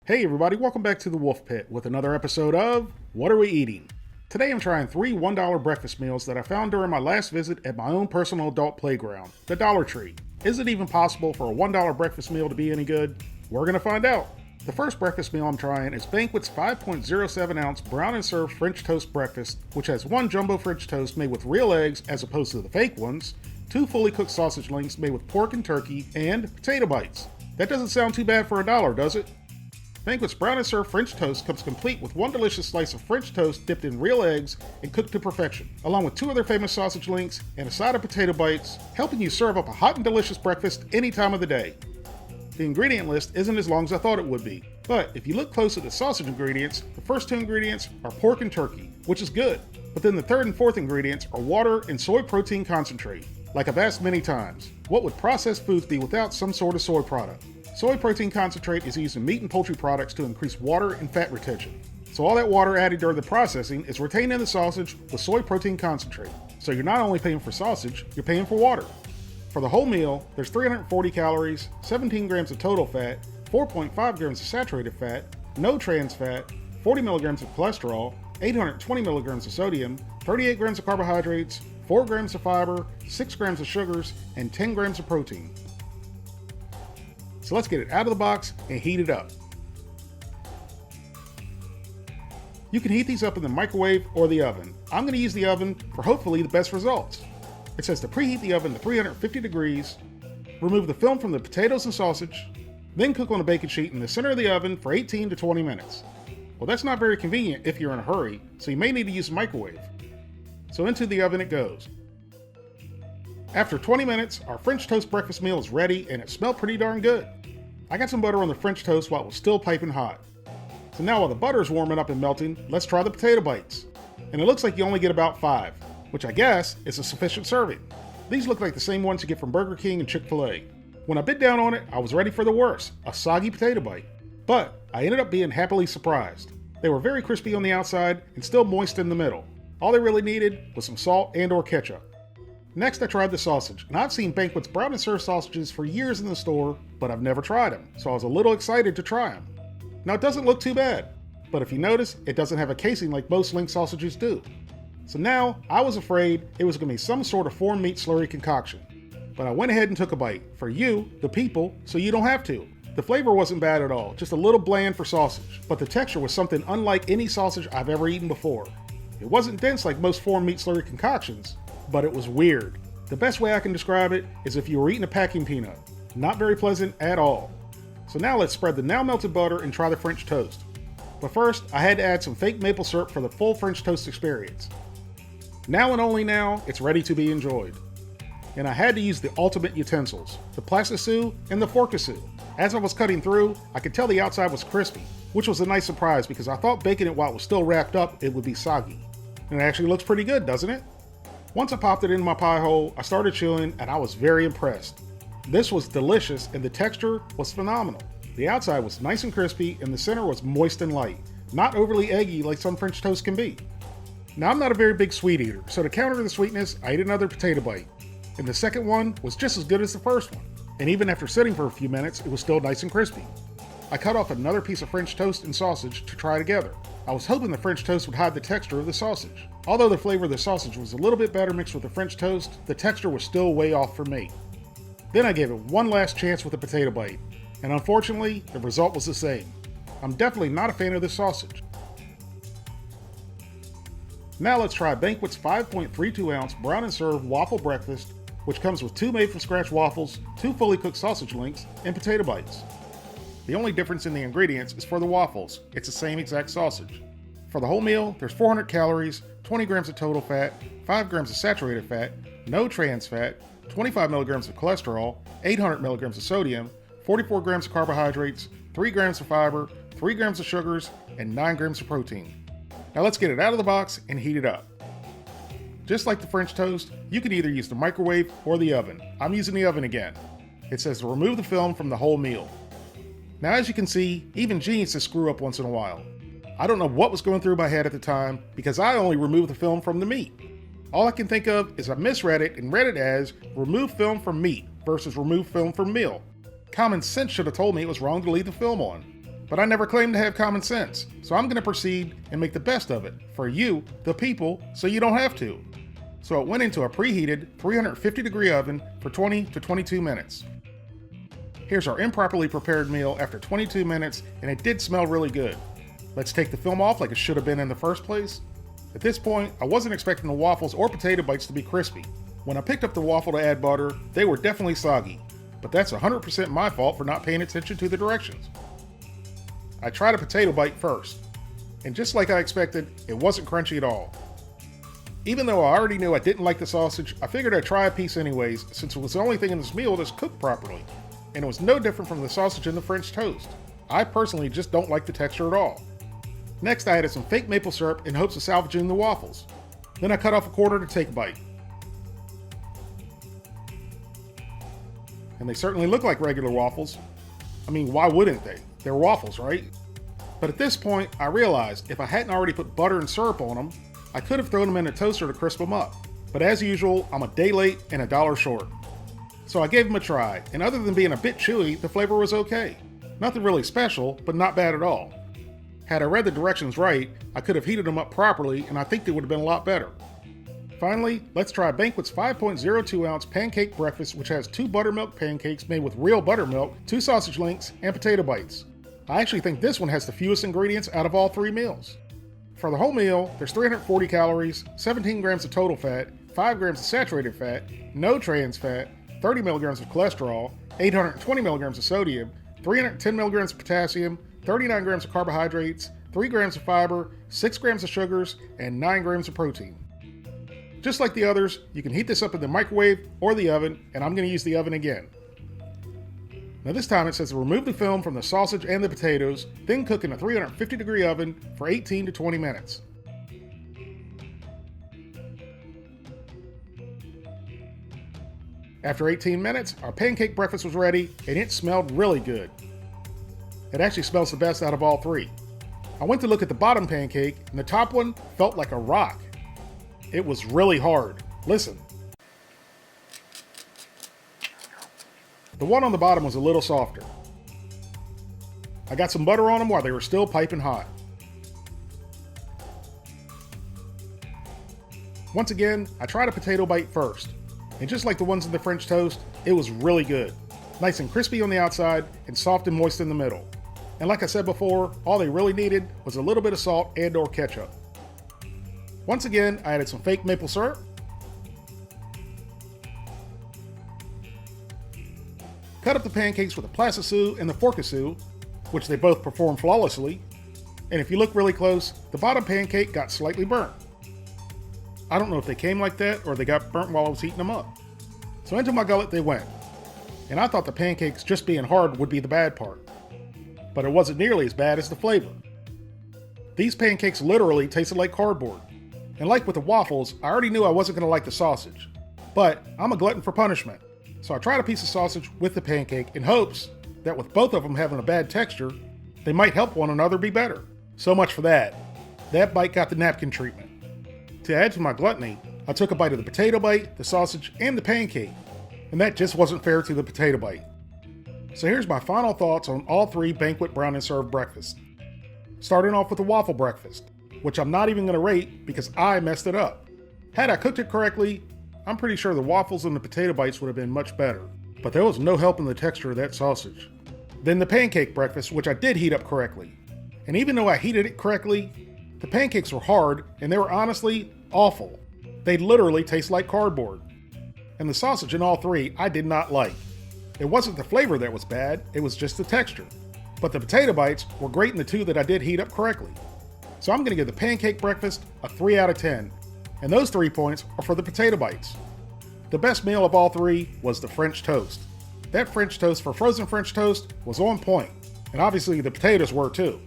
Hey everybody, welcome back to the Wolf Pit with another episode of What Are We Eating? Today I'm trying 3 $1 breakfast meals that I found during my last visit at my own personal adult playground, the Dollar Tree. Is it even possible for a $1 breakfast meal to be any good? We're gonna find out. The first breakfast meal I'm trying is Banquet's 5.07 ounce brown and served French toast breakfast, which has 1 jumbo French toast made with real eggs as opposed to the fake ones, 2 fully cooked sausage links made with pork and turkey, and potato bites. That doesn't sound too bad for $1, does it? Banquet's brown and served French toast comes complete with 1 delicious slice of French toast dipped in real eggs and cooked to perfection, along with 2 of their famous sausage links and a side of potato bites, helping you serve up a hot and delicious breakfast any time of the day. The ingredient list isn't as long as I thought it would be, but if you look close at the sausage ingredients, the first 2 ingredients are pork and turkey, which is good, but then the 3rd and 4th ingredients are water and soy protein concentrate. Like I've asked many times, what would processed foods be without some sort of soy product? Soy protein concentrate is used in meat and poultry products to increase water and fat retention. So all that water added during the processing is retained in the sausage with soy protein concentrate. So you're not only paying for sausage, you're paying for water. For the whole meal, there's 340 calories, 17 grams of total fat, 4.5 grams of saturated fat, no trans fat, 40 milligrams of cholesterol, 820 milligrams of sodium, 38 grams of carbohydrates, 4 grams of fiber, 6 grams of sugars, and 10 grams of protein. So let's get it out of the box and heat it up. You can heat these up in the microwave or the oven. I'm going to use the oven for hopefully the best results. It says to preheat the oven to 350 degrees, remove the film from the potatoes and sausage, then cook on a baking sheet in the center of the oven for 18 to 20 minutes. Well, that's not very convenient if you're in a hurry, so you may need to use a microwave. So into the oven it goes. After 20 minutes, our French toast breakfast meal is ready and it smelled pretty darn good. I got some butter on the French toast while it was still piping hot. So now while the butter is warming up and melting, let's try the potato bites. And it looks like you only get about 5, which I guess is a sufficient serving. These look like the same ones you get from Burger King and Chick-fil-A. When I bit down on it, I was ready for the worst, a soggy potato bite. But I ended up being happily surprised. They were very crispy on the outside and still moist in the middle. All they really needed was some salt and/or ketchup. Next, I tried the sausage, and I've seen Banquet's brown and served sausages for years in the store, but I've never tried them, so I was a little excited to try them. Now, it doesn't look too bad, but if you notice, it doesn't have a casing like most link sausages do. So now, I was afraid it was going to be some sort of foreign meat slurry concoction. But I went ahead and took a bite, for you, the people, so you don't have to. The flavor wasn't bad at all, just a little bland for sausage, but the texture was something unlike any sausage I've ever eaten before. It wasn't dense like most foreign meat slurry concoctions, but it was weird. The best way I can describe it is if you were eating a packing peanut. Not very pleasant at all. So now let's spread the now melted butter and try the French toast. But first, I had to add some fake maple syrup for the full French toast experience. Now and only now, it's ready to be enjoyed. And I had to use the ultimate utensils, the plastisou and the forkasou. As I was cutting through, I could tell the outside was crispy, which was a nice surprise because I thought baking it while it was still wrapped up, it would be soggy. And it actually looks pretty good, doesn't it? Once I popped it in my pie hole, I started chewing and I was very impressed. This was delicious and the texture was phenomenal. The outside was nice and crispy and the center was moist and light, not overly eggy like some French toast can be. Now I'm not a very big sweet eater, so to counter the sweetness, I ate another potato bite. And the second one was just as good as the first one. And even after sitting for a few minutes, it was still nice and crispy. I cut off another piece of French toast and sausage to try together. I was hoping the French toast would hide the texture of the sausage. Although the flavor of the sausage was a little bit better mixed with the French toast, the texture was still way off for me. Then I gave it one last chance with a potato bite, and unfortunately, the result was the same. I'm definitely not a fan of this sausage. Now let's try Banquet's 5.32 ounce brown and served waffle breakfast, which comes with 2 made from scratch waffles, 2 fully cooked sausage links, and potato bites. The only difference in the ingredients is for the waffles. It's the same exact sausage. For the whole meal, there's 400 calories, 20 grams of total fat, 5 grams of saturated fat, no trans fat, 25 milligrams of cholesterol, 800 milligrams of sodium, 44 grams of carbohydrates, 3 grams of fiber, 3 grams of sugars, and 9 grams of protein. Now let's get it out of the box and heat it up. Just like the French toast, you can either use the microwave or the oven. I'm using the oven again. It says to remove the film from the whole meal. Now as you can see, even geniuses screw up once in a while. I don't know what was going through my head at the time because I only removed the film from the meat. All I can think of is I misread it and read it as remove film from meat versus remove film from meal. Common sense should have told me it was wrong to leave the film on. but I never claimed to have common sense, so I'm going to proceed and make the best of it for you, the people, so you don't have to. So it went into a preheated 350-degree oven for 20 to 22 minutes. Here's our improperly prepared meal after 22 minutes, and it did smell really good. Let's take the film off like it should have been in the first place. At this point, I wasn't expecting the waffles or potato bites to be crispy. When I picked up the waffle to add butter, they were definitely soggy, but that's 100% my fault for not paying attention to the directions. I tried a potato bite first, and just like I expected, it wasn't crunchy at all. Even though I already knew I didn't like the sausage, I figured I'd try a piece anyways, since it was the only thing in this meal that's cooked properly, and it was no different from the sausage in the French toast. I personally just don't like the texture at all. Next, I added some fake maple syrup in hopes of salvaging the waffles. Then I cut off a quarter to take a bite. And they certainly look like regular waffles. I mean, why wouldn't they? They're waffles, right? But at this point, I realized if I hadn't already put butter and syrup on them, I could have thrown them in a toaster to crisp them up. But as usual, I'm a day late and $1 short. So I gave them a try, and other than being a bit chewy, the flavor was okay. Nothing really special, but not bad at all. Had I read the directions right, I could have heated them up properly, and I think they would have been a lot better. Finally, let's try Banquet's 5.02 ounce pancake breakfast, which has 2 buttermilk pancakes made with real buttermilk, 2 sausage links, and potato bites. I actually think this one has the fewest ingredients out of all 3 meals. For the whole meal, there's 340 calories, 17 grams of total fat, 5 grams of saturated fat, no trans fat, 30 milligrams of cholesterol, 820 milligrams of sodium, 310 milligrams of potassium, 39 grams of carbohydrates, 3 grams of fiber, 6 grams of sugars, and 9 grams of protein. Just like the others, you can heat this up in the microwave or the oven, and I'm going to use the oven again. Now this time it says to remove the film from the sausage and the potatoes, then cook in a 350-degree oven for 18 to 20 minutes. After 18 minutes, our pancake breakfast was ready, and it smelled really good. It actually smells the best out of all 3. I went to look at the bottom pancake, and the top one felt like a rock. It was really hard. Listen. The one on the bottom was a little softer. I got some butter on them while they were still piping hot. Once again, I tried a potato bite first, and just like the ones in the French toast, it was really good. Nice and crispy on the outside and soft and moist in the middle. And like I said before, all they really needed was a little bit of salt and/or ketchup. Once again, I added some fake maple syrup, cut up the pancakes with a plastisseau and the forkasseau, which they both perform flawlessly, and if you look really close, the bottom pancake got slightly burnt. I don't know if they came like that or they got burnt while I was heating them up. So into my gullet they went, and I thought the pancakes just being hard would be the bad part. But it wasn't nearly as bad as the flavor. These pancakes literally tasted like cardboard. And like with the waffles, I already knew I wasn't going to like the sausage. But I'm a glutton for punishment. So I tried a piece of sausage with the pancake in hopes that with both of them having a bad texture, they might help one another be better. So much for that. That bite got the napkin treatment. To add to my gluttony, I took a bite of the potato bite, the sausage, and the pancake. And that just wasn't fair to the potato bite. So here's my final thoughts on all 3 Banquet Brown and Serve breakfasts. Starting off with the waffle breakfast, which I'm not even going to rate because I messed it up. Had I cooked it correctly, I'm pretty sure the waffles and the potato bites would have been much better, but there was no help in the texture of that sausage. Then the pancake breakfast, which I did heat up correctly. And even though I heated it correctly, the pancakes were hard and they were honestly awful. They literally taste like cardboard. And the sausage in all 3 I did not like. It wasn't the flavor that was bad, it was just the texture. But the potato bites were great in the 2 that I did heat up correctly. So I'm going to give the pancake breakfast a 3 out of 10. And those 3 points are for the potato bites. The best meal of all 3 was the French toast. That French toast for frozen French toast was on point. And obviously the potatoes were too.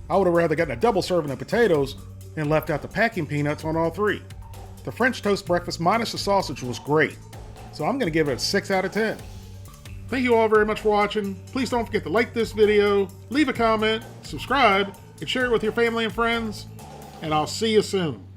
I would have rather gotten a double serving of potatoes and left out the packing peanuts on all 3. The French toast breakfast minus the sausage was great. So I'm going to give it a 6 out of 10. Thank you all very much for watching. Please don't forget to like this video, leave a comment, subscribe, and share it with your family and friends. And I'll see you soon.